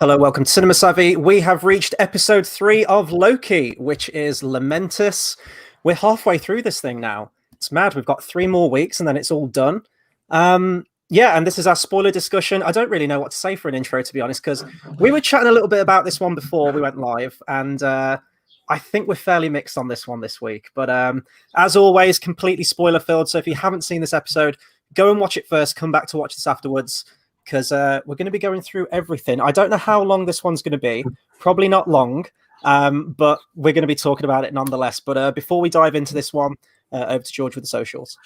Hello, welcome to Cinema Savvy. We have reached episode 3 of Loki, which is Lamentus. We're halfway through this thing now. It's mad. We've got 3 more weeks and then it's all done. And this is our spoiler discussion. I don't really know what to say for an intro, to be honest, because we were chatting a little bit about this one before we went live, and I think we're fairly mixed on this one this week. But as always, completely spoiler-filled, so if you haven't seen this episode, go and watch it first, come back to watch this afterwards, because we're going to be going through everything. I don't know how long this one's going to be. Probably not long, but we're going to be talking about it nonetheless. But before we dive into this one, over to George with the socials.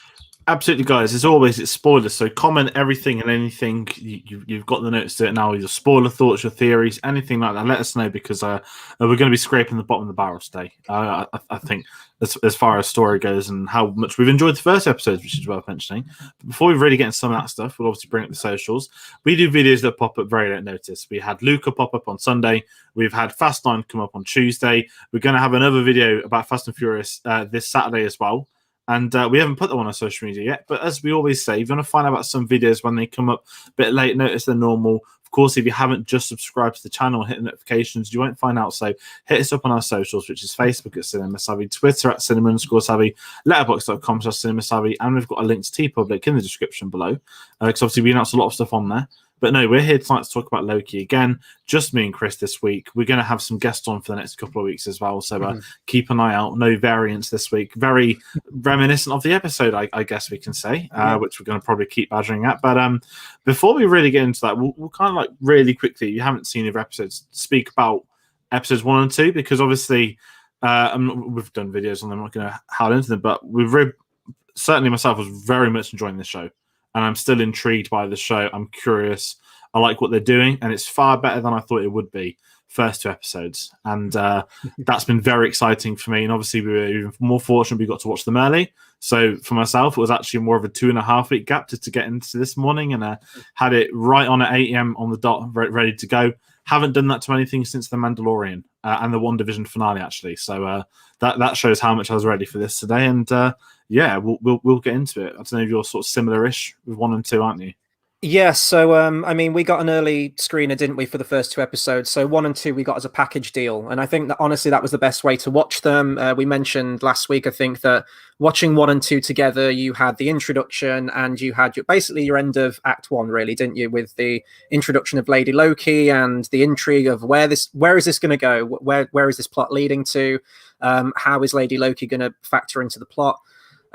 Absolutely, guys. As always, it's spoilers. So comment everything and anything. You've got the notes to it now. Your spoiler thoughts, your theories, anything like that. Let us know, because we're going to be scraping the bottom of the barrel today. I think as far as story goes and how much we've enjoyed the first episode, which is worth mentioning. But before we really get into some of that stuff, we'll obviously bring up the socials. We do videos that pop up very late notice. We had Luca pop up on Sunday. We've had Fast 9 come up on Tuesday. We're going to have another video about Fast and Furious this Saturday as well. And we haven't put them on our social media yet. But as we always say, if you want to find out about some videos when they come up a bit late notice than normal, of course, if you haven't just subscribed to the channel, hit the notifications, you won't find out. So hit us up on our socials, which is Facebook at Cinema Savvy, Twitter at Cinema_Savvy, letterboxd.com/Cinema Savvy, and we've got a link to TeePublic in the description below. Because obviously we announce a lot of stuff on there. But no, we're here tonight to talk about Loki again. Just me and Chris this week. We're going to have some guests on for the next couple of weeks as well. So keep an eye out. No variants this week. Very reminiscent of the episode, I guess we can say, which we're going to probably keep badgering at. But before we really get into that, we'll kind of like really quickly, you haven't seen the episodes, speak about episodes 1 and 2, because obviously we've done videos on them. I'm not going to howl into them, but certainly myself was very much enjoying this show. And I'm still intrigued by the show. I'm curious. I like what they're doing, and it's far better than I thought it would be. First 2 episodes, and that's been very exciting for me. And obviously, we were even more fortunate we got to watch them early. So for myself, it was actually more of a 2.5 week gap just to get into this morning, and had it right on at 8 a.m. on the dot, ready to go. Haven't done that to anything since The Mandalorian and the WandaVision finale, actually. So that shows how much I was ready for this today. And we'll get into it. I don't know if you're sort of similar-ish with 1 and 2, aren't you? Yeah, so we got an early screener, didn't we, for the first 2 episodes? So 1 and 2 we got as a package deal, and I think that honestly that was the best way to watch them. We mentioned last week, I think, that watching 1 and 2 together, you had the introduction and you had basically your end of Act 1, really, didn't you, with the introduction of Lady Loki and the intrigue of where is this going to go? Where is this plot leading to? How is Lady Loki going to factor into the plot?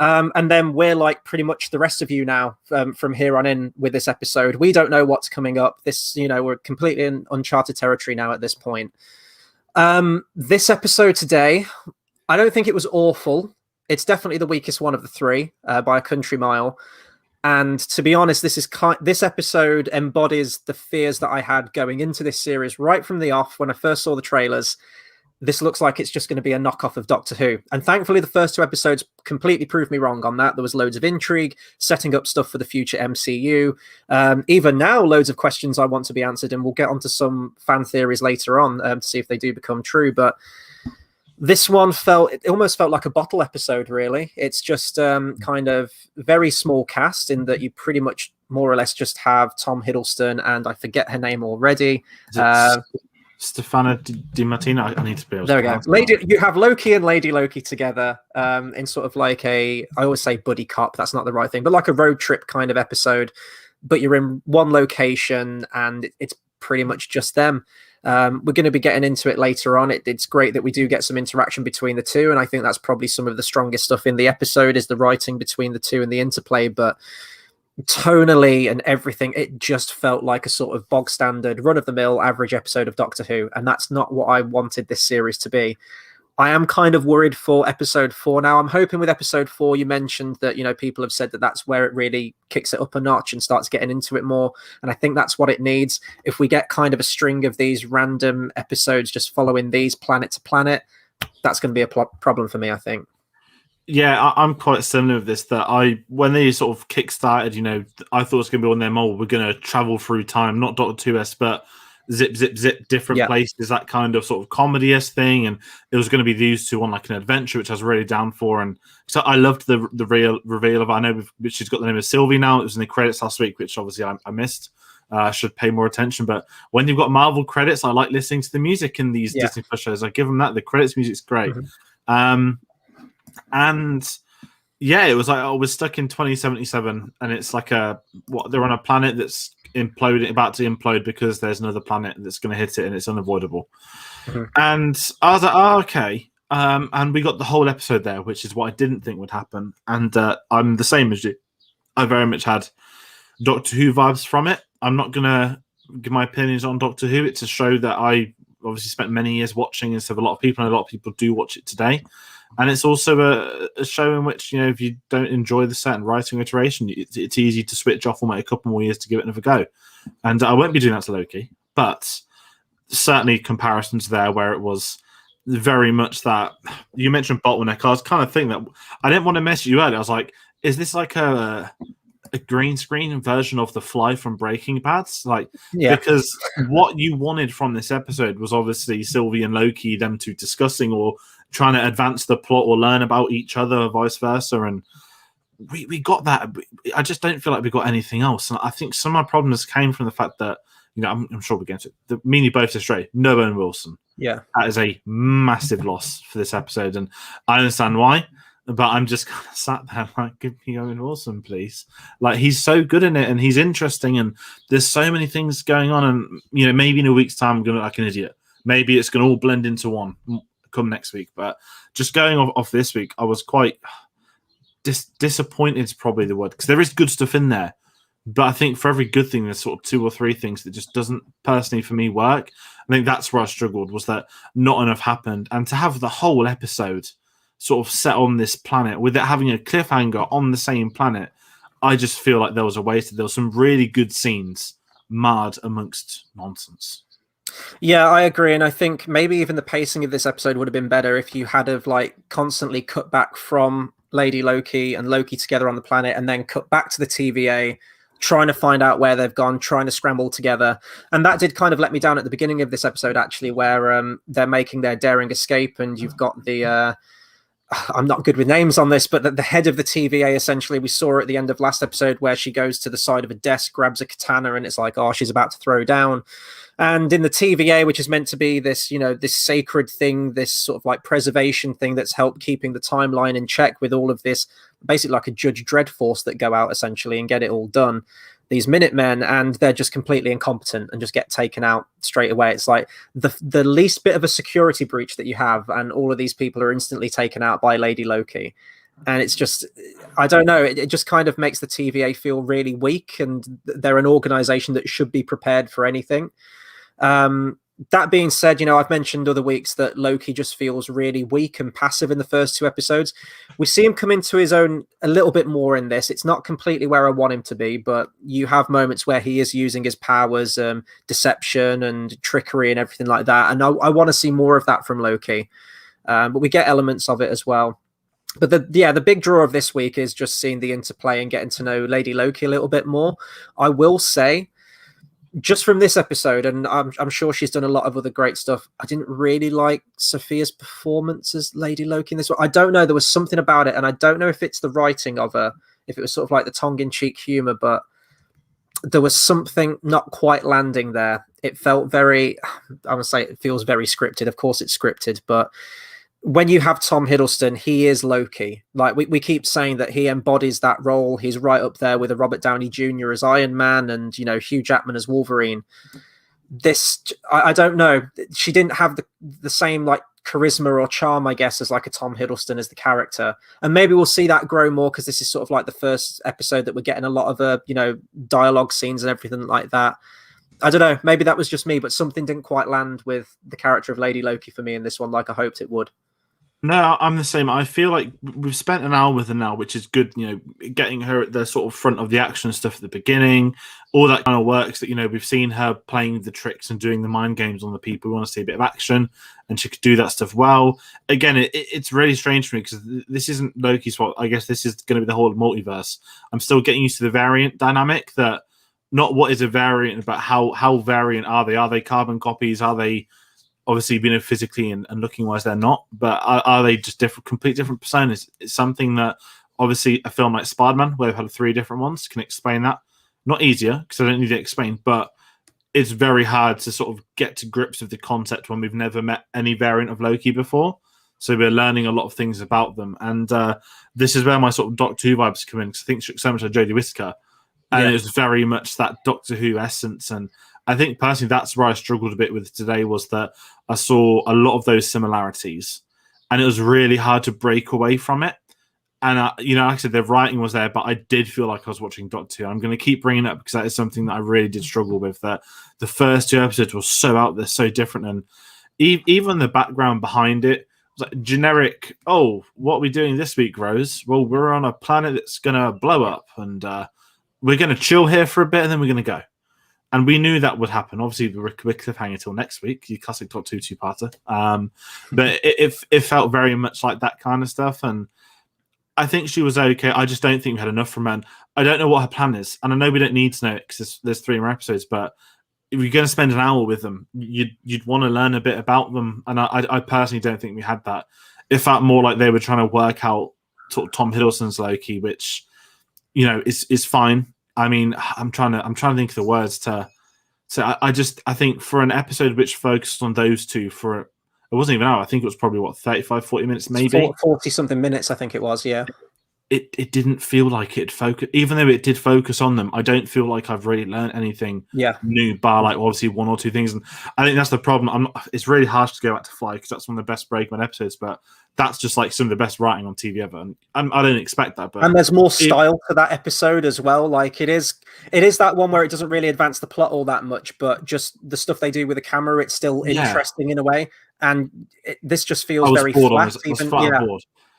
And then we're like pretty much the rest of you now from here on in with this episode. We don't know what's coming up. We're completely in uncharted territory now at this point. This episode today, I don't think it was awful. It's definitely the weakest one of the 3 by a country mile. And to be honest, this episode embodies the fears that I had going into this series right from the off when I first saw the trailers. This looks like it's just going to be a knockoff of Doctor Who. And thankfully, the first 2 episodes completely proved me wrong on that. There was loads of intrigue, setting up stuff for the future MCU. Even now, loads of questions I want to be answered, and we'll get onto some fan theories later on to see if they do become true. But this one it almost felt like a bottle episode, really. It's just kind of very small cast in that you pretty much more or less just have Tom Hiddleston, and I forget her name already. Stefano Di Martino. I need to be able there to. We go. You have Loki and Lady Loki together in sort of like I always say buddy cop. That's not the right thing, but like a road trip kind of episode. But you're in one location and it's pretty much just them. We're going to be getting into it later on. It's great that we do get some interaction between the 2, and I think that's probably some of the strongest stuff in the episode is the writing between the 2 and the interplay. But tonally and everything, it just felt like a sort of bog standard run-of-the-mill average episode of Doctor Who, and that's not what I wanted this series to be. I am kind of worried for episode 4 now. I'm hoping with episode 4, you mentioned that people have said that that's where it really kicks it up a notch and starts getting into it more, and I think that's what it needs. If we get kind of a string of these random episodes just following these planet to planet, that's going to be a problem for me, I think. Yeah, I'm quite similar with this. When they sort of kick-started, I thought it was going to be on them. We're going to travel through time, not Doctor 2S, but zip, zip, zip, different places, that kind of sort of comedy-esque thing. And it was going to be these 2 on like an adventure, which I was really down for. And so I loved the real reveal of, I know she's got the name of Sylvie now. It was in the credits last week, which obviously I missed. should pay more attention. But when you've got Marvel credits, I like listening to the music in these Disney Plus shows. I give them that. The credits music's great. And yeah, it was like I was stuck in 2077, and it's like they're on a planet that's imploding, about to implode because there's another planet that's going to hit it, and it's unavoidable. And I was like, oh, okay. And we got the whole episode there, which is what I didn't think would happen. And I'm the same as you. I very much had Doctor Who vibes from it. I'm not going to give my opinions on Doctor Who. It's a show that I obviously spent many years watching, and so a lot of people, and a lot of people do watch it today. And it's also a show in which, you know, if you don't enjoy the certain writing iteration, it's easy to switch off and wait a couple more years to give it another go. And I won't be doing that to Loki, but certainly comparisons there where it was very much that you mentioned bottleneck. I was kind of thinking that I didn't want to mess you earlier. I was like, is this like a green screen version of The Fly from Breaking Bad? Like, because what you wanted from this episode was obviously Sylvie and Loki, them two discussing or trying to advance the plot or learn about each other, or vice versa. And we got that. I just don't feel like we got anything else. And I think some of my problems came from the fact that, you know, I'm sure we'll get into it. Me and you both said straight, no Owen Wilson. Yeah. That is a massive loss for this episode. And I understand why, but I'm just kind of sat there like, give me Owen Wilson, please. Like, he's so good in it, and he's interesting, and there's so many things going on. And, you know, maybe in a week's time I'm going to look like an idiot. Maybe it's going to all blend into one come next week. But just going off this week, I was quite disappointed is probably the word, because there is good stuff in there. But I think for every good thing, there's sort of 2 or 3 things that just doesn't personally for me work. I think that's where I struggled, was that not enough happened. And to have the whole episode sort of set on this planet with it having a cliffhanger on the same planet, I just feel like there was a waste. There were some really good scenes marred amongst nonsense. Yeah, I agree. And I think maybe even the pacing of this episode would have been better if you had have like constantly cut back from Lady Loki and Loki together on the planet, and then cut back to the TVA, trying to find out where they've gone, trying to scramble together. And that did kind of let me down at the beginning of this episode, actually, where they're making their daring escape, and you've got the I'm not good with names on this, but the head of the TVA, essentially, we saw her at the end of last episode, where she goes to the side of a desk, grabs a katana, and it's like, oh, she's about to throw down. And in the TVA, which is meant to be this, you know, this sacred thing, this sort of like preservation thing that's helped keeping the timeline in check with all of this, basically like a Judge Dredd force that go out essentially and get it all done. These Minutemen, and they're just completely incompetent and just get taken out straight away. It's like the least bit of a security breach that you have, and all of these people are instantly taken out by Lady Loki. And it's just, I don't know, it just kind of makes the TVA feel really weak, and they're an organization that should be prepared for anything. That being said, you know, I've mentioned other weeks that Loki just feels really weak and passive in the first 2 episodes. We see him come into his own a little bit more in this. It's not completely where I want him to be, but you have moments where he is using his powers, deception and trickery and everything like that. And I want to see more of that from Loki. But we get elements of it as well. But the big draw of this week is just seeing the interplay and getting to know Lady Loki a little bit more. I will say, just from this episode, and I'm sure she's done a lot of other great stuff, I didn't really like Sophia's performance as Lady Loki in this one. I don't know. There was something about it, and I don't know if it's the writing of her, if it was sort of like the tongue-in-cheek humor, but there was something not quite landing there. It felt very, I would say it feels very scripted. Of course it's scripted, but when you have Tom Hiddleston, he is Loki. Like we keep saying that he embodies that role. He's right up there with a Robert Downey Jr. as Iron Man, and, you know, Hugh Jackman as Wolverine. This, I don't know. She didn't have the same like charisma or charm, I guess, as like a Tom Hiddleston as the character. And maybe we'll see that grow more, because this is sort of like the first episode that we're getting a lot of you know, dialogue scenes and everything like that. I don't know. Maybe that was just me, but something didn't quite land with the character of Lady Loki for me in this one, like I hoped it would. No, I'm the same. I feel like we've spent an hour with her now, which is good, you know, getting her at the sort of front of the action stuff at the beginning. All that kind of works that, you know, we've seen her playing the tricks and doing the mind games on the people. We want to see a bit of action, and she could do that stuff well. Again, it's really strange for me, because this isn't Loki's fault. I guess this is going to be the whole multiverse. I'm still getting used to the variant dynamic, that not what is a variant, but how variant are they? Are they carbon copies? Are they obviously, being physically and looking wise, they're not, but are they just complete different personas? It's something that obviously a film like Spider-Man, where they've had 3 different ones, can explain that. Not easier, because I don't need it explained, but it's very hard to sort of get to grips with the concept when we've never met any variant of Loki before. So we're learning a lot of things about them. And this is where my sort of Doctor Who vibes come in, because I think so much of Jodie Whittaker. And it was very much that Doctor Who essence. And I think personally that's where I struggled a bit with today, was that I saw a lot of those similarities. And it was really hard to break away from it. And, like I said, the writing was there, but I did feel like I was watching Doctor Who. I'm going to keep bringing it up because that is something that I really did struggle with. That the first 2 episodes were so out there, so different. And even the background behind it was like generic, oh, what are we doing this week, Rose? Well, we're on a planet that's going to blow up, and we're going to chill here for a bit, and then we're going to go. And we knew that would happen. Obviously, we're cliffhanger till next week, you classic Doctor Who two-parter. But it felt very much like that kind of stuff. And I think she was okay. I just don't think we had enough from her. And I don't know what her plan is. And I know we don't need to know it because there's 3 more episodes, but if you're going to spend an hour with them, you'd want to learn a bit about them. And I personally don't think we had that. It felt more like they were trying to work out sort of Tom Hiddleston's Loki, which, is fine. I mean, I'm trying to think of the words to. So I think for an episode which focused on those two it wasn't even an hour. I think it was probably 35, 40 minutes, maybe 40 something minutes. I think it was. Yeah. It didn't feel like it focused, even though it did focus on them. I don't feel like I've really learned anything new, bar like obviously 1 or 2 things. And I think that's the problem. It's really harsh to go back to Fly because that's one of the best Bregman episodes, but that's just like some of the best writing on TV ever. And I don't expect that. But there's more style to that episode as well. Like it is that one where it doesn't really advance the plot all that much, but just the stuff they do with the camera, it's still interesting in a way. And this just feels very flat.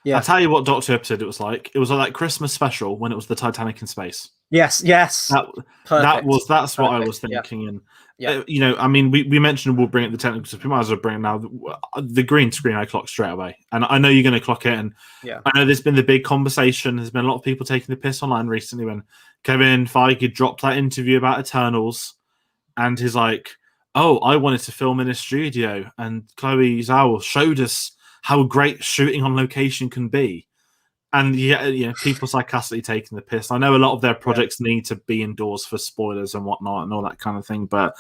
Yeah. I'll tell you what Doctor episode it was like. It was like that Christmas special when it was the Titanic in space. Yes. That's what I was thinking. I mean, we mentioned we'll bring it the technical stuff. We might as well bring it now. The green screen I clocked straight away. And I know you're going to clock it. And I know there's been the big conversation. There's been a lot of people taking the piss online recently when Kevin Feige dropped that interview about Eternals. And he's like, oh, I wanted to film in a studio. And Chloe Zhao showed us how great shooting on location can be. And people sarcastically taking the piss. I know a lot of their projects need to be indoors for spoilers and whatnot and all that kind of thing, but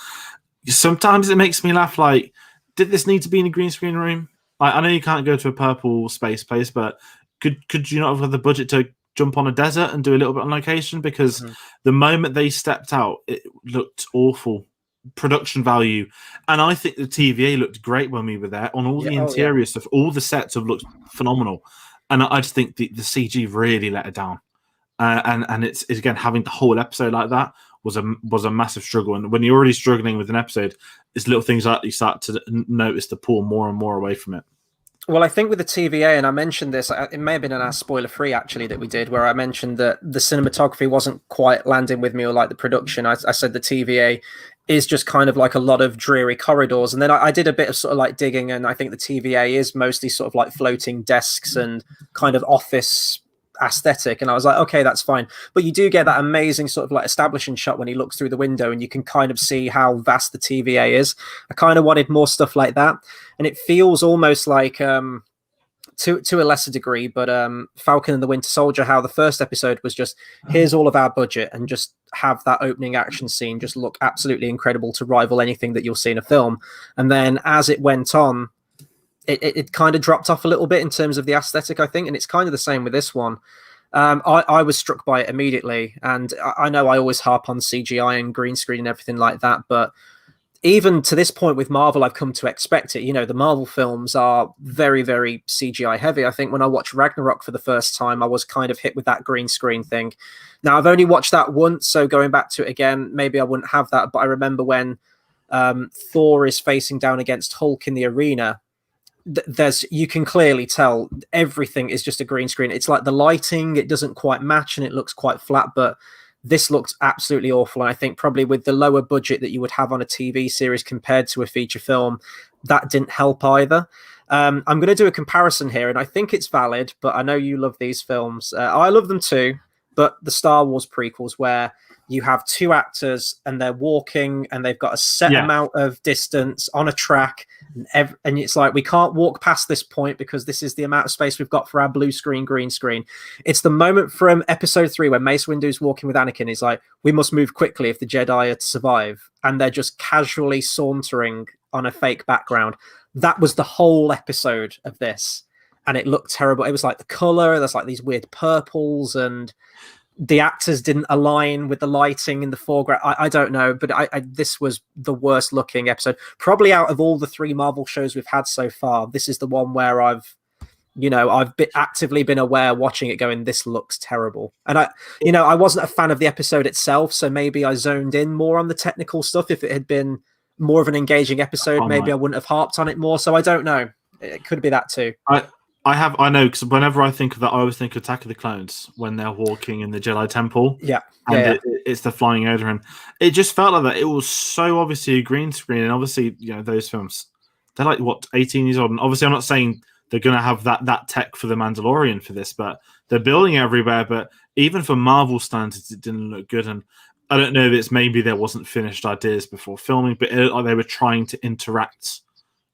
sometimes it makes me laugh. Like, did this need to be in a green screen room? Like, I know you can't go to a purple space place, but could you not have had the budget to jump on a desert and do a little bit on location? Because the moment they stepped out, it looked awful. Production value, and I think the TVA looked great when we were there on all the interior stuff. All the sets have looked phenomenal, and I just think the CG really let it down. And it's again, having the whole episode like that was a massive struggle. And when you're already struggling with an episode, it's little things like you start to notice to pull more and more away from it. Well, I think with the TVA, and I mentioned this, it may have been in our spoiler-free, actually, that we did, where I mentioned that the cinematography wasn't quite landing with me, or like the production. I said the TVA is just kind of like a lot of dreary corridors. And then I did a bit of sort of like digging, and I think the TVA is mostly sort of like floating desks and kind of office aesthetic. And I was like, okay, that's fine. But you do get that amazing sort of like establishing shot when he looks through the window and you can kind of see how vast the TVA is. I kind of wanted more stuff like that. And it feels almost like, to a lesser degree, but Falcon and the Winter Soldier, how the first episode was just, here's all of our budget, and just have that opening action scene just look absolutely incredible to rival anything that you'll see in a film. And then as it went on, it kind of dropped off a little bit in terms of the aesthetic, I think, and it's kind of the same with this one. I was struck by it immediately, and I know I always harp on CGI and green screen and everything like that, but even to this point with Marvel, I've come to expect it. The Marvel films are very, very CGI heavy. I think when I watched Ragnarok for the first time, I was kind of hit with that green screen thing. Now, I've only watched that once, so going back to it again, maybe I wouldn't have that, but I remember when Thor is facing down against Hulk in the arena, you can clearly tell everything is just a green screen. It's like the lighting, it doesn't quite match and it looks quite flat, but this looked absolutely awful. And I think probably with the lower budget that you would have on a TV series compared to a feature film, that didn't help either. I'm going to do a comparison here, and I think it's valid, but I know you love these films. I love them too, but the Star Wars prequels where you have two actors and they're walking and they've got a set amount of distance on a track, and it's like, we can't walk past this point because this is the amount of space we've got for our blue screen, green screen. It's the moment from episode 3 when Mace Windu's walking with Anakin. He's like, we must move quickly if the Jedi are to survive, and they're just casually sauntering on a fake background. That was the whole episode of this, and it looked terrible. It was like the color, there's like these weird purples, and the actors didn't align with the lighting in the foreground. I don't know, but this was the worst looking episode. Probably out of all the 3 Marvel shows we've had so far, this is the one where I've actively been aware watching it going, this looks terrible. And I wasn't a fan of the episode itself, so maybe I zoned in more on the technical stuff. If it had been more of an engaging episode, maybe I wouldn't have harped on it more. So I don't know. It could be that too. I know, because whenever I think of that, I always think of Attack of the Clones when they're walking in the Jedi Temple. It's the flying over, and it just felt like that. It was so obviously a green screen, and obviously, those films, they're like, what, 18 years old? And obviously, I'm not saying they're going to have that tech for the Mandalorian for this, but they're building everywhere. But even for Marvel standards, it didn't look good. And I don't know if it's maybe there wasn't finished ideas before filming, but they were trying to interact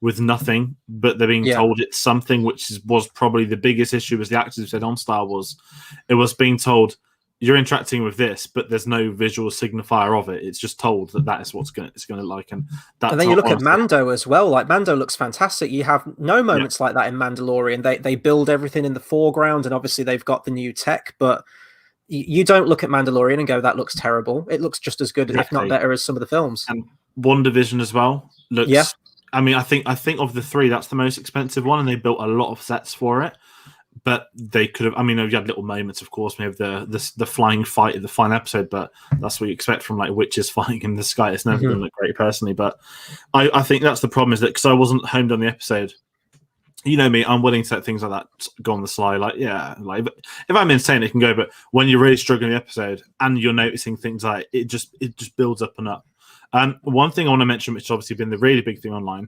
with nothing, but they're being told it's something, which was probably the biggest issue, as the actors have said on Star Wars. It was being told, you're interacting with this, but there's no visual signifier of it. It's just told that is what it's going to look like. And then you look at Mando as well. Like, Mando looks fantastic. You have no moments like that in Mandalorian. They build everything in the foreground, and obviously they've got the new tech, but you don't look at Mandalorian and go, that looks terrible. It looks just as good, if not better, as some of the films. And WandaVision as well looks... I mean, I think of the 3, that's the most expensive one, and they built a lot of sets for it. But they could have. I mean, you had little moments, of course. We have the flying fight in the final episode, but that's what you expect from like witches flying in the sky. It's never going to look great, personally. But I think that's the problem, is that because I wasn't homed on the episode. You know me, I'm willing to let things like that go on the sly. Like, if I'm insane, it can go. But when you're really struggling the episode and you're noticing things like it just builds up and up. One thing I want to mention, which has obviously been the really big thing online,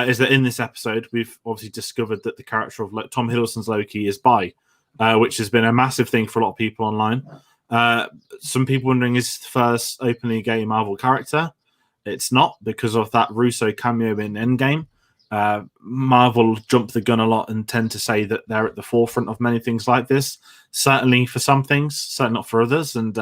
is that in this episode, we've obviously discovered that the character of Tom Hiddleston's Loki is bi, which has been a massive thing for a lot of people online. Some people wondering, is the first openly gay Marvel character? It's not, because of that Russo cameo in Endgame. Marvel jump the gun a lot and tend to say that they're at the forefront of many things like this. Certainly for some things, certainly not for others. And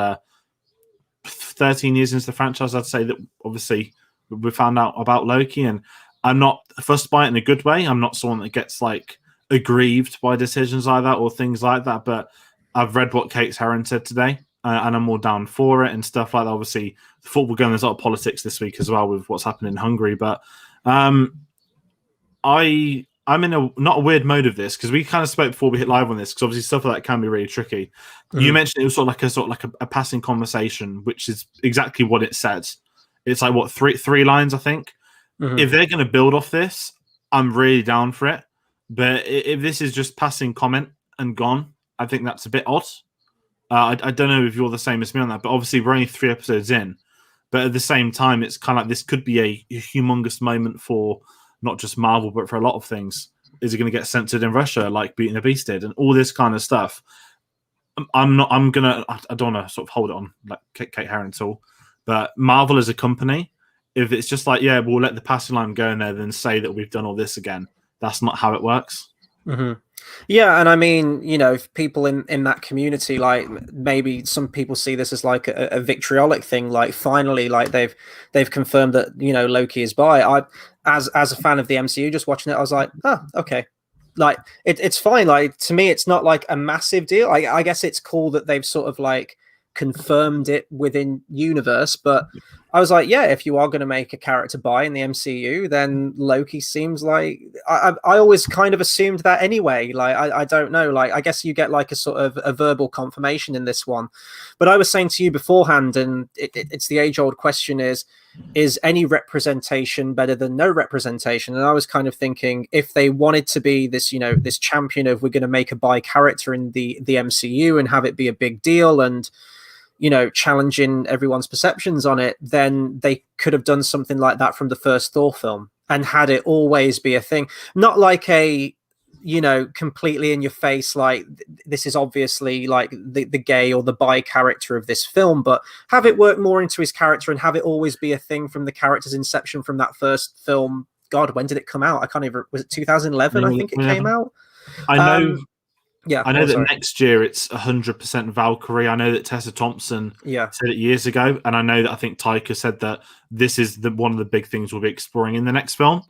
13 years into the franchise, I'd say that obviously we found out about Loki, and I'm not fussed by it in a good way. I'm not someone that gets like aggrieved by decisions like that or things like that, but I've read what Kate Herron said today, and I'm all down for it and stuff like that. Obviously, the football game, there's a lot of politics this week as well with what's happened in Hungary, but I'm in not a weird mode of this, because we kind of spoke before we hit live on this, because obviously stuff like that can be really tricky. You mentioned it was sort of like a passing conversation, which is exactly what it says. It's like, what, three lines, I think. If they're going to build off this, I'm really down for it. But if this is just passing comment and gone, I think that's a bit odd. I don't know if you're the same as me on that, but obviously we're only 3 episodes in. But at the same time, it's kind of like this could be a humongous moment for not just Marvel, but for a lot of things. Is it going to get censored in Russia, like Beauty and the Beast did, and all this kind of stuff? I don't want to sort of hold it on like Kate Herron at all. But Marvel as a company, if it's just like, yeah, we'll let the passing line go in there, then say that we've done all this again, that's not how it works. Yeah, and I mean, if people in that community, like, maybe some people see this as like a vitriolic thing, like finally, like they've confirmed that Loki is bi. As a fan of the MCU, just watching it, I was like, oh, okay, like it's fine. Like, to me, it's not like a massive deal. I guess it's cool that they've sort of like confirmed it within universe, but I was like, yeah, if you are going to make a character bi in the MCU, then Loki seems like I always kind of assumed that anyway. Like, I don't know, like, I guess you get like a sort of a verbal confirmation in this one. But I was saying to you beforehand, and it's the age-old question, is any representation better than no representation? And I was kind of thinking, if they wanted to be this, this champion of, we're going to make a bi character in the MCU and have it be a big deal and challenging everyone's perceptions on it, then they could have done something like that from the first Thor film and had it always be a thing. Not like a completely in your face, like this is obviously like the gay or the bi character of this film, but have it work more into his character and have it always be a thing from the character's inception from that first film. God, when did it come out? I can't even, was it 2011? I think it came out. I know. Yeah, I know that next year it's 100% Valkyrie. I know that Tessa Thompson said it years ago, and I know that I think Taika said that this is one of the big things we'll be exploring in the next film.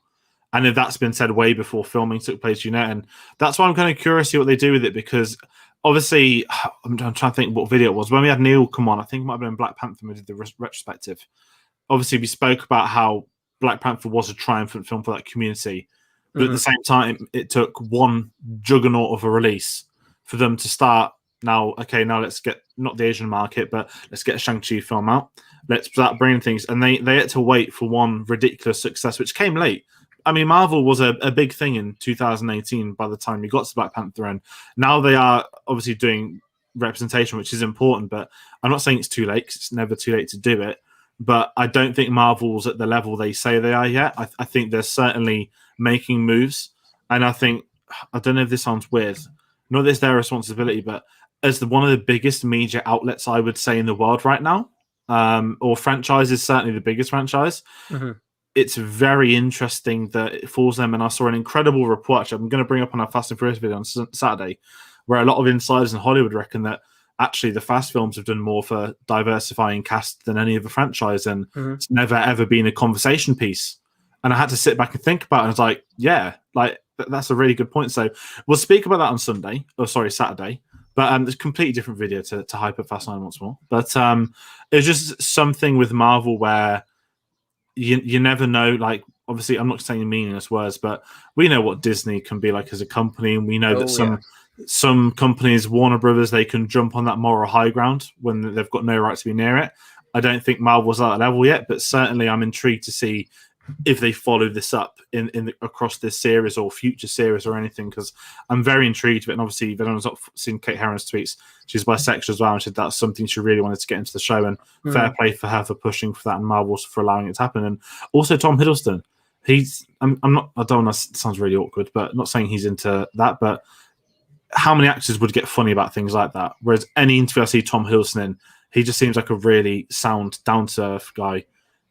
And if that's been said way before filming took place, and that's why I'm kind of curious to see what they do with it, because obviously I'm trying to think what video it was. When we had Neil come on, I think it might have been Black Panther, we did the retrospective. Obviously, we spoke about how Black Panther was a triumphant film for that community. But at the same time, it took one juggernaut of a release for them to start. Now let's get not the Asian market, but let's get a Shang-Chi film out. Let's start bringing things. And they had to wait for one ridiculous success, which came late. I mean, Marvel was a big thing in 2018 by the time you got to Black Panther. And now they are obviously doing representation, which is important. But I'm not saying it's too late, because it's never too late to do it. But I don't think Marvel's at the level they say they are yet. I think they're certainly making moves, and I think, I don't know if this sounds weird, not that it's their responsibility, but as one of the biggest media outlets, I would say, in the world right now, or franchise is certainly the biggest franchise. It's very interesting that it falls them. And I saw an incredible report, which I'm going to bring up on our Fast and Furious video on Saturday, where a lot of insiders in Hollywood reckon that actually the Fast films have done more for diversifying cast than any other franchise, and it's never ever been a conversation piece. And I had to sit back and think about it. And I was like, yeah, like that's a really good point. So we'll speak about that on Saturday. But it's a completely different video to hype up Fast 9 once more. But it's just something with Marvel where you never know. Like, obviously, I'm not saying meaningless words, but we know what Disney can be like as a company. And we know that some companies, Warner Brothers, they can jump on that moral high ground when they've got no right to be near it. I don't think Marvel's at that level yet, but certainly I'm intrigued to see if they follow this up across this series or future series or anything, because I'm very intrigued. But obviously, if anyone's not seen Kate Herron's tweets, she's bisexual as well, and said that's something she really wanted to get into the show. And fair play for her for pushing for that, and Marvel for allowing it to happen. And also Tom Hiddleston, I'm not. I don't know. It sounds really awkward, but not saying he's into that. But how many actors would get funny about things like that? Whereas any interview I see Tom Hiddleston in, he just seems like a really sound, down to earth guy.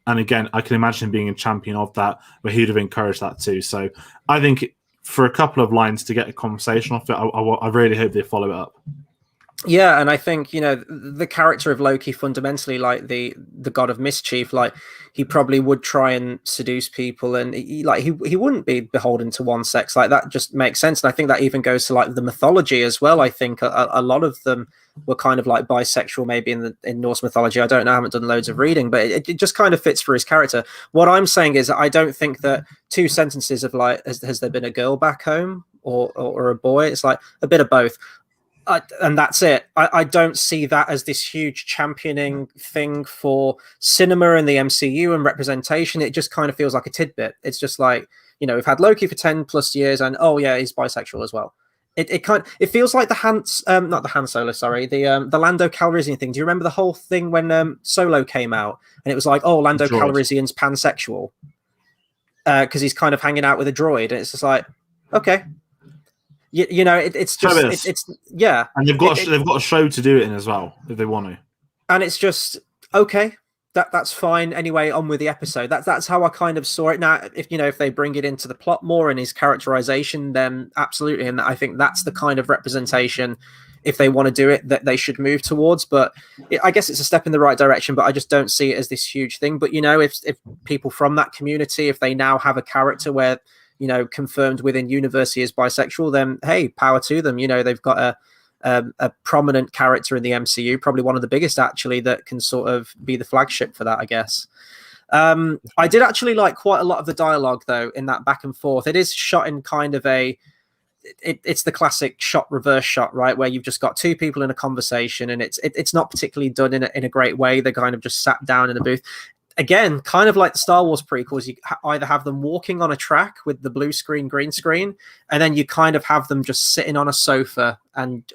And again, I can imagine him being a champion of that, where he'd have encouraged that too. So I think for a couple of lines to get a conversation off it, I really hope they follow it up. Yeah, and I think, the character of Loki, fundamentally, like the god of mischief, like he probably would try and seduce people, and he wouldn't be beholden to one sex. Like, that just makes sense. And I think that even goes to like the mythology as well. I think a lot of them were kind of like bisexual, maybe in Norse mythology. I don't know, I haven't done loads of reading, but it just kind of fits for his character. What I'm saying is, I don't think that two sentences of like, has there been a girl back home or a boy? It's like a bit of both. And that's it. I don't see that as this huge championing thing for cinema and the MCU and representation. It just kind of feels like a tidbit. It's just like, we've had Loki for 10 plus years, and he's bisexual as well. It feels like not the Han Solo, sorry, the Lando Calrissian thing. Do you remember the whole thing when Solo came out, and it was like, Lando Calrissian's pansexual because he's kind of hanging out with a droid, and it's just like, okay. It's just it's and they've got a show to do it in as well if they want to, and it's just okay. That's fine. Anyway, on with the episode. That's how I kind of saw it. Now, if they bring it into the plot more and his characterization, then absolutely, and I think that's the kind of representation, if they want to do it, that they should move towards. But I guess it's a step in the right direction. But I just don't see it as this huge thing. But if people from that community, if they now have a character where, confirmed within universe he is bisexual, then hey, power to them. They've got a prominent character in the MCU, probably one of the biggest actually, that can sort of be the flagship for that, I guess. I did actually like quite a lot of the dialogue though in that back and forth. It is shot in kind of it's the classic reverse shot, right, where you've just got two people in a conversation, and it's not particularly done in a great way. They kind of just sat down in a booth. Again, kind of like the Star Wars prequels, you either have them walking on a track with the blue screen, green screen, and then you kind of have them just sitting on a sofa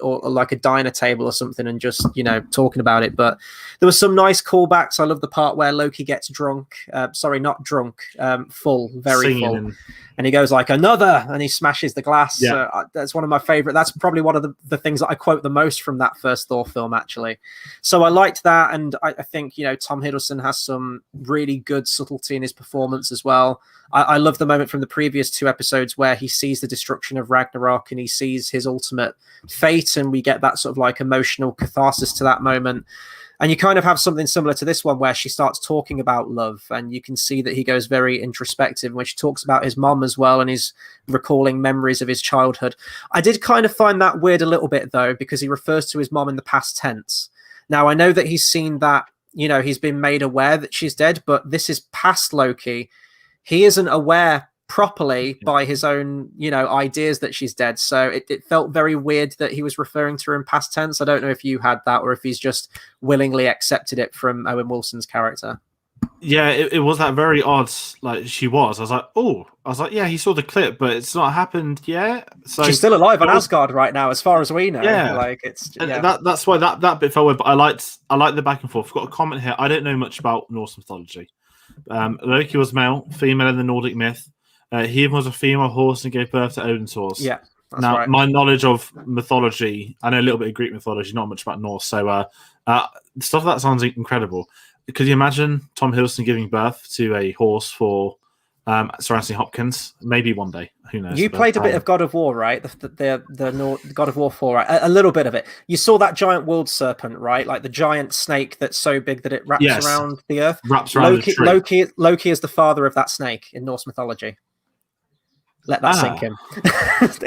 or like a diner table or something and just, you know, talking about it. But there was some nice callbacks. I love the part where Loki gets drunk. Sorry, not drunk, full, very Singing full. And he goes like, another, and he smashes the glass. Yeah. That's one of my favorite. That's probably one of the things that I quote the most from that first Thor film, actually. So I liked that. And I think, you know, Tom Hiddleston has some really good subtlety in his performance as well. I love the moment from the previous 2 episodes where he sees the destruction of Ragnarok and he sees his ultimate fate, and we get that sort of like emotional catharsis to that moment. And you kind of have something similar to this one where she starts talking about love, and you can see that he goes very introspective when she talks about his mom as well, and he's recalling memories of his childhood. I did kind of find that weird a little bit, though, because he refers to his mom in the past tense. Now, I know that he's seen that, you know, he's been made aware that she's dead, but this is past Loki. He isn't aware properly by his own, you know, ideas that she's dead. So it felt very weird that he was referring to her in past tense. I don't know if you had that or if he's just willingly accepted it from Owen Wilson's character. Yeah, it was that very odd. Like she was. I was like, yeah, he saw the clip, but it's not happened yet. So she's still alive on Asgard right now, as far as we know. Yeah, like it's that's why that bit felt weird. But I liked the back and forth. I've got a comment here. I don't know much about Norse mythology. Loki was male, female in the Nordic myth. He was a female horse and gave birth to Odin's horse. Yeah. Now, right. My knowledge of mythology, I know a little bit of Greek mythology, not much about Norse. So stuff that sounds incredible. Could you imagine Tom Hiddleston giving birth to a horse for Sir Anthony Hopkins? Maybe one day. Who knows? You played a bit of God of War, right? The God of War 4, right? A little bit of it. You saw that giant world serpent, right? Like the giant snake that's so big that it wraps around the earth. Wraps around the tree. Loki is the father of that snake in Norse mythology. Let that sink in.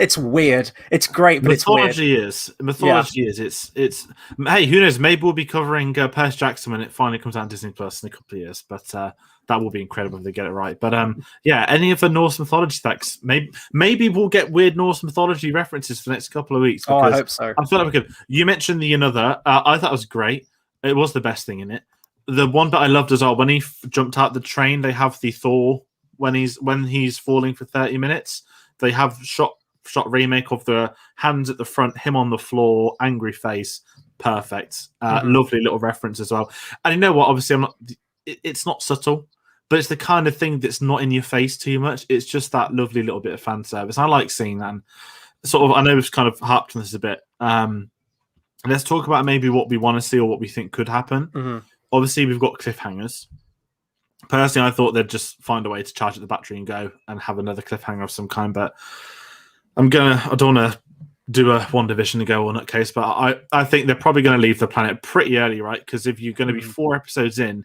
It's weird. It's great, but mythology it's weird. Mythology is. It's hey, who knows? Maybe we'll be covering Percy Jackson when it finally comes out on Disney Plus in a couple of years. But that will be incredible if they get it right. But yeah, any of the Norse mythology facts? Maybe we'll get weird Norse mythology references for the next couple of weeks. Oh, I hope so. I feel like we could. You mentioned the Another. I thought it was great. It was the best thing in it. The one that I loved as well, when he jumped out the train, they have the Thor when he's falling for 30 minutes. They have shot remake of the hands at the front, him on the floor, angry face, perfect. Lovely little reference as well. And you know what? Obviously, it's not subtle, but it's the kind of thing that's not in your face too much. It's just that lovely little bit of fan service. I like seeing that. And sort of, I know we've kind of harped on this a bit. Let's talk about maybe what we want to see or what we think could happen. Obviously, we've got cliffhangers. Personally, I thought they'd just find a way to charge at the battery and go and have another cliffhanger of some kind. But I don't want to do a One Division to go on that case. But I think they're probably going to leave the planet pretty early, right? Because if you're going to be 4 episodes in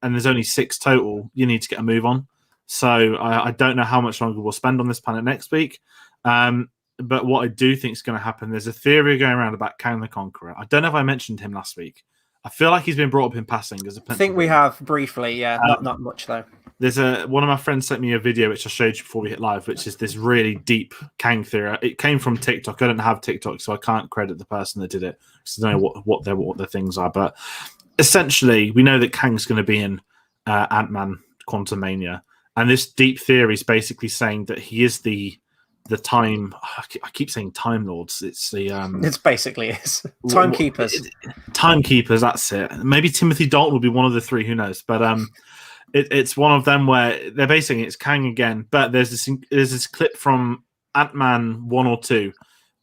and there's only 6 total, you need to get a move on. So I don't know how much longer we'll spend on this planet next week. But what I do think is going to happen, there's a theory going around about Kang the Conqueror. I don't know if I mentioned him last week. I feel like he's been brought up in passing as a. I think we have briefly, yeah, not much though. There's one of my friends sent me a video which I showed you before we hit live, which is this really deep Kang theory. It came from TikTok. I don't have TikTok, so I can't credit the person that did it because I don't know what their things are. But essentially, we know that Kang's going to be in Ant-Man Quantumania, and this deep theory is basically saying that he is the time. I keep saying Time Lords. It's the it's basically timekeepers. Timekeepers. That's it. Maybe Timothy Dalton will be one of the 3. Who knows? But it's one of them where they're basing it's Kang again. But there's this clip from Ant-Man 1 or 2.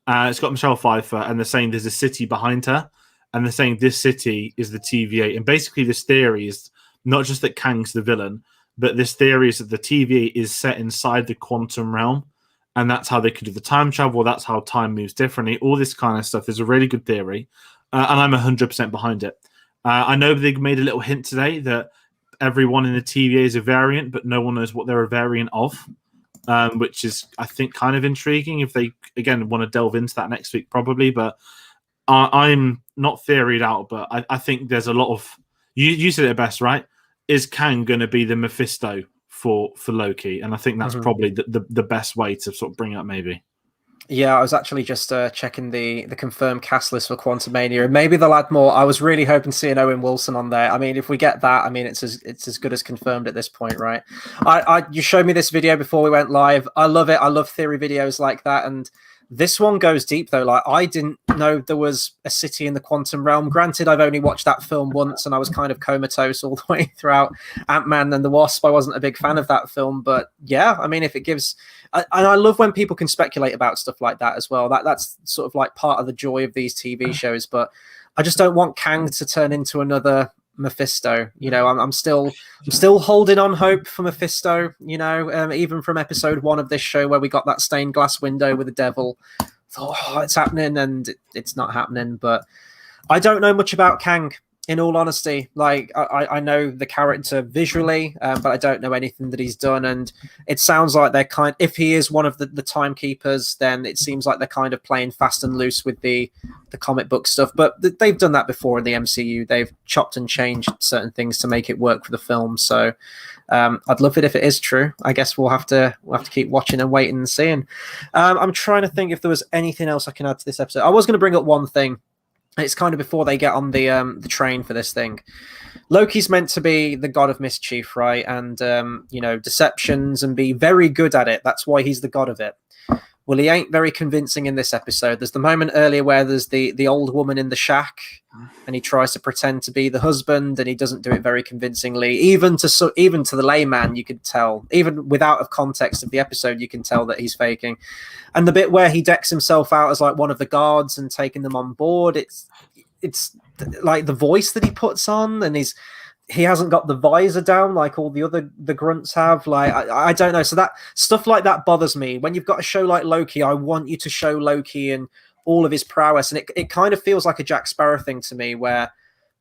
It's got Michelle Pfeiffer, and they're saying there's a city behind her, and they're saying this city is the TVA. And basically, this theory is not just that Kang's the villain, but this theory is that the TVA is set inside the quantum realm. And that's how they could do the time travel. That's how time moves differently. All this kind of stuff is a really good theory. And I'm 100% behind it. I know they made a little hint today that everyone in the TVA is a variant, but no one knows what they're a variant of, which is, I think, kind of intriguing. If they, again, want to delve into that next week, probably. But I'm not theoried out, but I think there's a lot of... You said it best, right? Is Kang going to be the Mephisto for Loki? And I think that's probably the best way to sort of bring it up, maybe. Yeah, I was actually just checking the confirmed cast list for Quantumania, and maybe they'll add more. I was really hoping to see an Owen Wilson on there. I mean, if we get that, I mean, it's as good as confirmed at this point, right? You showed me this video before we went live. I love it. I love theory videos like that, and This one goes deep though. Like, I didn't know there was a city in the quantum realm. Granted, I've only watched that film once, and I was kind of comatose all the way throughout Ant-Man and the Wasp. I wasn't a big fan of that film, but yeah, I mean, if it gives, and I love when people can speculate about stuff like that as well. That's sort of like part of the joy of these TV shows. But I just don't want Kang to turn into another Mephisto. You know, I'm still holding on hope for Mephisto. You know, even from episode 1 of this show where we got that stained glass window with the devil. Thought, oh, it's happening, and it's not happening. But I don't know much about Kang, in all honesty. Like, I know the character visually, but I don't know anything that he's done. And it sounds like they're if he is one of the timekeepers, then it seems like they're kind of playing fast and loose with the comic book stuff. But they've done that before in the MCU. They've chopped and changed certain things to make it work for the film. So I'd love it if it is true. I guess we'll have to keep watching and waiting and seeing. I'm trying to think if there was anything else I can add to this episode. I was going to bring up one thing. It's kind of before they get on the train for this thing. Loki's meant to be the god of mischief, right? And, you know, deceptions, and be very good at it. That's why he's the god of it. Well, he ain't very convincing in this episode. There's the moment earlier where there's the old woman in the shack, and he tries to pretend to be the husband, and he doesn't do it very convincingly. Even to the layman, you could tell. Even without a context of the episode, you can tell that he's faking. And the bit where he decks himself out as like one of the guards and taking them on board, it's like the voice that he puts on, and he hasn't got the visor down like all the grunts have. Like, I don't know. So that stuff like that bothers me. When you've got a show like Loki, I want you to show Loki and all of his prowess. And it kind of feels like a Jack Sparrow thing to me, where,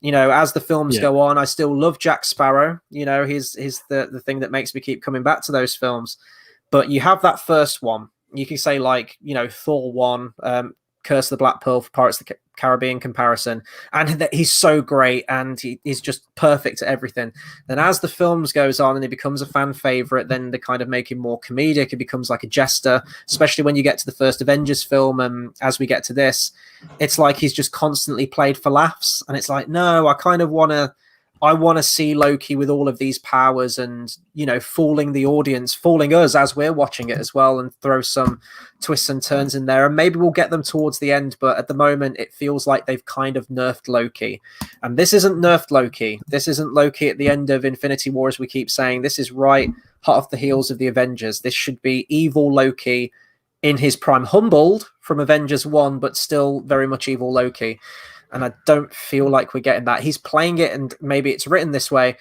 you know, as the films go on, I still love Jack Sparrow. You know, he's the thing that makes me keep coming back to those films. But you have that first one. You can say, like, you know, Thor 1, Curse of the Black Pearl for Pirates of the Caribbean comparison, and he's so great, and he's just perfect at everything. Then as the films goes on and he becomes a fan favorite, then they kind of make him more comedic. He becomes like a jester, especially when you get to the first Avengers film. And as we get to this, it's like he's just constantly played for laughs, and it's like, no, I want to see Loki with all of these powers, and, you know, fooling the audience, fooling us as we're watching it as well, and throw some twists and turns in there. And maybe we'll get them towards the end, but at the moment it feels like they've kind of nerfed Loki. And this isn't nerfed Loki. This isn't Loki at the end of Infinity War, as we keep saying. This is right hot off the heels of the Avengers. This should be evil Loki in his prime, humbled from Avengers 1, but still very much evil Loki. And I don't feel like we're getting that. He's playing it, and maybe it's written this way,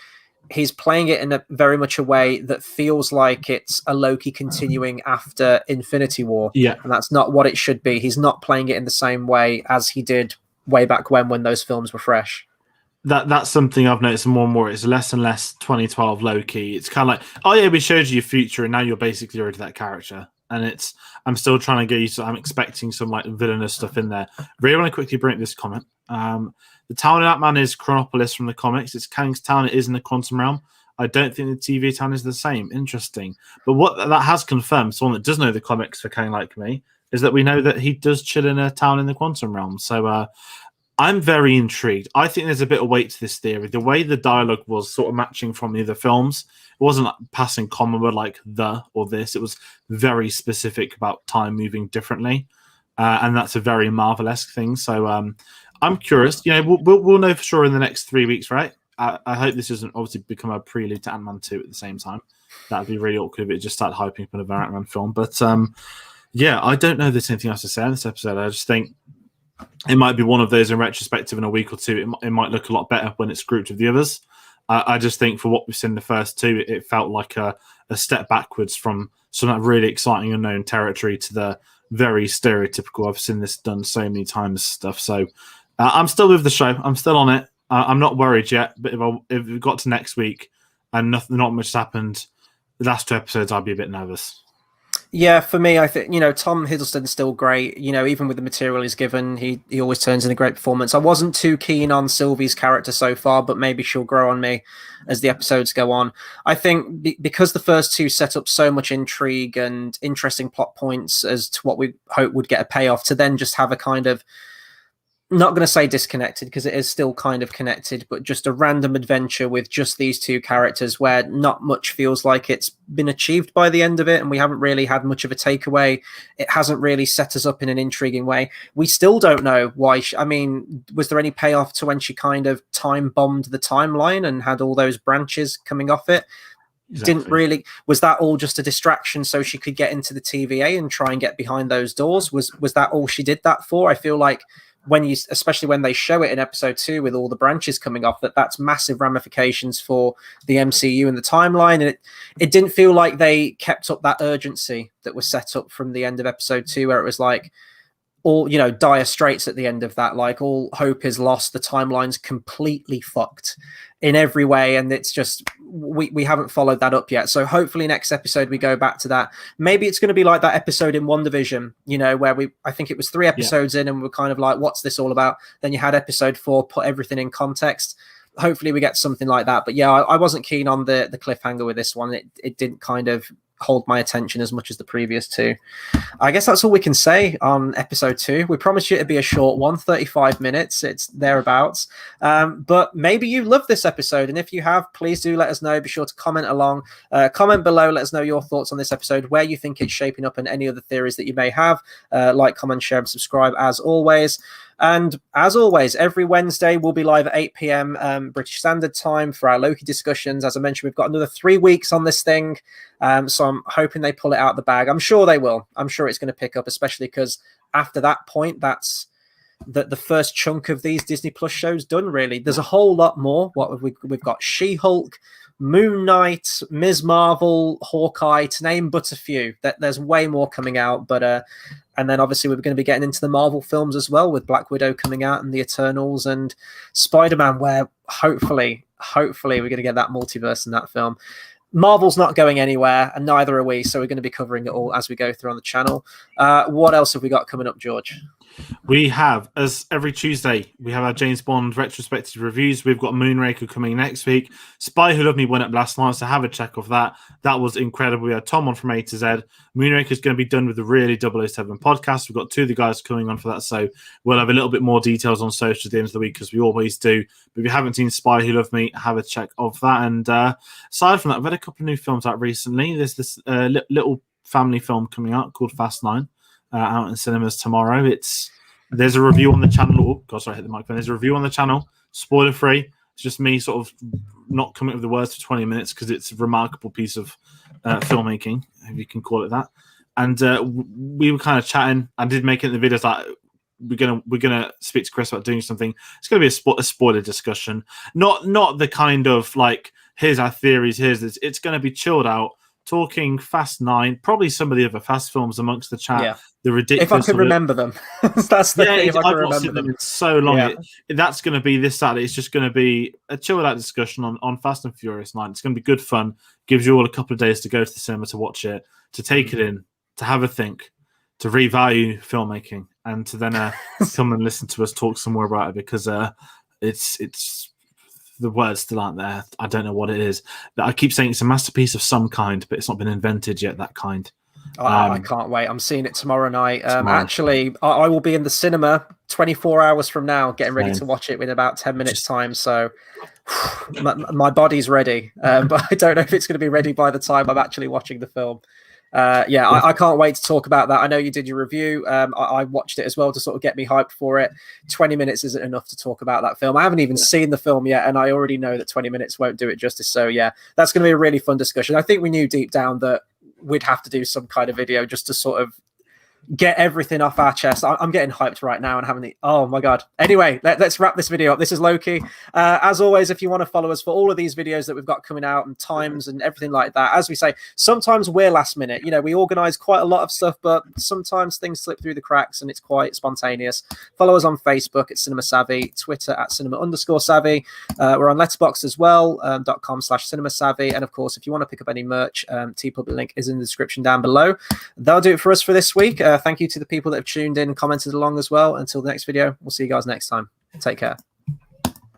he's playing it in a very much a way that feels like it's a Loki continuing after Infinity War. Yeah. And that's not what it should be. He's not playing it in the same way as he did way back when those films were fresh. That's something I've noticed more and more. It's less and less 2012 Loki. It's kind of like, oh yeah, we showed you your future, and now you're basically already that character. And I'm still trying to get used to. I'm expecting some like villainous stuff in there. Really want to quickly bring up this comment. The town in Ant-Man is Chronopolis from the comics. It's Kang's town. It is in the quantum realm. I don't think the TV town is the same. Interesting. But what that has confirmed, someone that does know the comics for Kang like me, is that we know that he does chill in a town in the quantum realm. So I'm very intrigued. I think there's a bit of weight to this theory. The way the dialogue was sort of matching from the other films, it wasn't like passing common word like the or this. It was very specific about time moving differently. And that's a very Marvel-esque thing. So I'm curious. You know, we'll know for sure in the next 3 weeks, right? I hope this doesn't obviously become a prelude to Ant-Man 2 at the same time. That'd be really awkward if it just started hyping up another Ant-Man film. But yeah, I don't know if there's anything else to say on this episode. I just think it might be one of those in retrospective in a week or two. It might look a lot better when it's grouped with the others. I just think for what we've seen in the first two, it felt like a step backwards from some of that really exciting unknown territory to the very stereotypical, I've seen this done so many times stuff. So I'm still with the show. I'm still on it. I'm not worried yet. But if we got to next week and not much has happened, the last 2 episodes, I'd be a bit nervous. Yeah, for me, I think, you know, Tom Hiddleston's still great. You know, even with the material he's given, he always turns in a great performance. I wasn't too keen on Sylvie's character so far, but maybe she'll grow on me as the episodes go on. I think because the first 2 set up so much intrigue and interesting plot points as to what we hope would get a payoff, to then just have a kind of not going to say disconnected because it is still kind of connected, but just a random adventure with just these two characters where not much feels like it's been achieved by the end of it, and we haven't really had much of a takeaway. It hasn't really set us up in an intriguing way. We still don't know why. I mean, was there any payoff to when she kind of time bombed the timeline and had all those branches coming off it? Exactly. Didn't really. Was that all just a distraction so she could get into the TVA and try and get behind those doors? Was that all she did that for? I feel like especially when they show it in episode 2 with all the branches coming off, that's massive ramifications for the MCU and the timeline. And it didn't feel like they kept up that urgency that was set up from the end of episode 2, where it was like all, dire straits at the end of that, like all hope is lost. The timeline's completely fucked in every way. And it's just, we haven't followed that up yet. So hopefully next episode we go back to that. Maybe it's going to be like that episode in WandaVision, where I think it was 3 episodes in and we're kind of like, what's this all about? Then you had episode 4, put everything in context. Hopefully we get something like that. But yeah, I wasn't keen on the cliffhanger with this one. It didn't kind of hold my attention as much as the previous 2. I guess that's all we can say on episode 2. We promised you it'd be a short one, 35 minutes. It's thereabouts. But maybe you love this episode. And if you have, please do let us know. Be sure to comment along. Comment below. Let us know your thoughts on this episode, where you think it's shaping up, and any other theories that you may have. Like, comment, share, and subscribe as always. And as always, every Wednesday we'll be live at 8 p.m. British Standard Time for our Loki discussions. As I mentioned, we've got another 3 weeks on this thing. So I'm hoping they pull it out of the bag. I'm sure they will. I'm sure it's going to pick up, especially because after that point, that's the first chunk of these Disney Plus shows done, really. There's a whole lot more. We've got She-Hulk, Moon Knight, Ms. Marvel, Hawkeye, to name but a few. There's way more coming out, but and then obviously we're going to be getting into the Marvel films as well, with Black Widow coming out and the Eternals and Spider-Man, where hopefully we're going to get that multiverse in that film. Marvel's not going anywhere, and neither are we, so we're going to be covering it all as we go through on the channel. What else have we got coming up, George? We have, as every Tuesday, we have our James Bond retrospective reviews. We've got Moonraker coming next week. Spy Who Loved Me went up last night, so have a check of that. That was incredible. We had Tom on from A to Z. Moonraker is going to be done with the Really 007 podcast. We've got 2 of the guys coming on for that, so we'll have a little bit more details on social at the end of the week, as we always do. But if you haven't seen Spy Who Loved Me, have a check of that. And aside from that, I've had a couple of new films out recently. There's this little family film coming out called Fast 9. Out in cinemas tomorrow. There's a review on the channel. Oh, God, sorry, I hit the microphone. There's a review on the channel, spoiler free. It's just me sort of not coming up with the words for 20 minutes because it's a remarkable piece of filmmaking, if you can call it that. And we were kind of chatting. I did make it in the videos like we're gonna speak to Chris about doing something. It's gonna be a spoiler discussion, not the kind of like here's our theories, here's this. It's gonna be chilled out. Talking Fast 9, probably some of the other Fast films amongst the chat. Yeah. The ridiculous. If I can remember them, that's the thing. If I can remember them in so long, that's going to be this Saturday. It's just going to be a chilled out discussion on Fast and Furious 9. It's going to be good fun. Gives you all a couple of days to go to the cinema to watch it, to take it in, to have a think, to revalue filmmaking, and to then come and listen to us talk some more about it, because it's. The words still aren't there. I don't know what it is. I keep saying it's a masterpiece of some kind, but it's not been invented yet, that kind. I can't wait. I'm seeing it tomorrow night. Actually, I will be in the cinema 24 hours from now, getting ready to watch it in about 10 minutes time. So my body's ready, but I don't know if it's going to be ready by the time I'm actually watching the film. I can't wait to talk about that. I know you did your review. I watched it as well to sort of get me hyped for it. 20 minutes isn't enough to talk about that film. I haven't even seen the film yet, and I already know that 20 minutes won't do it justice. So yeah, that's going to be a really fun discussion. I think we knew deep down that we'd have to do some kind of video just to sort of get everything off our chest. I'm getting hyped right now and having the oh my god. Anyway, let's wrap this video up. This is Loki. As always, if you want to follow us for all of these videos that we've got coming out and times and everything like that, as we say, sometimes we're last minute. We organize quite a lot of stuff, but sometimes things slip through the cracks and it's quite spontaneous. Follow us on Facebook at Cinema Savvy, Twitter at Cinema_Savvy. We're on Letterboxd as well, .com/Cinema Savvy. And of course, if you want to pick up any merch, TeePublic link is in the description down below. That'll do it for us for this week. Thank you to the people that have tuned in and commented along as well. Until the next video, we'll see you guys next time. Take care.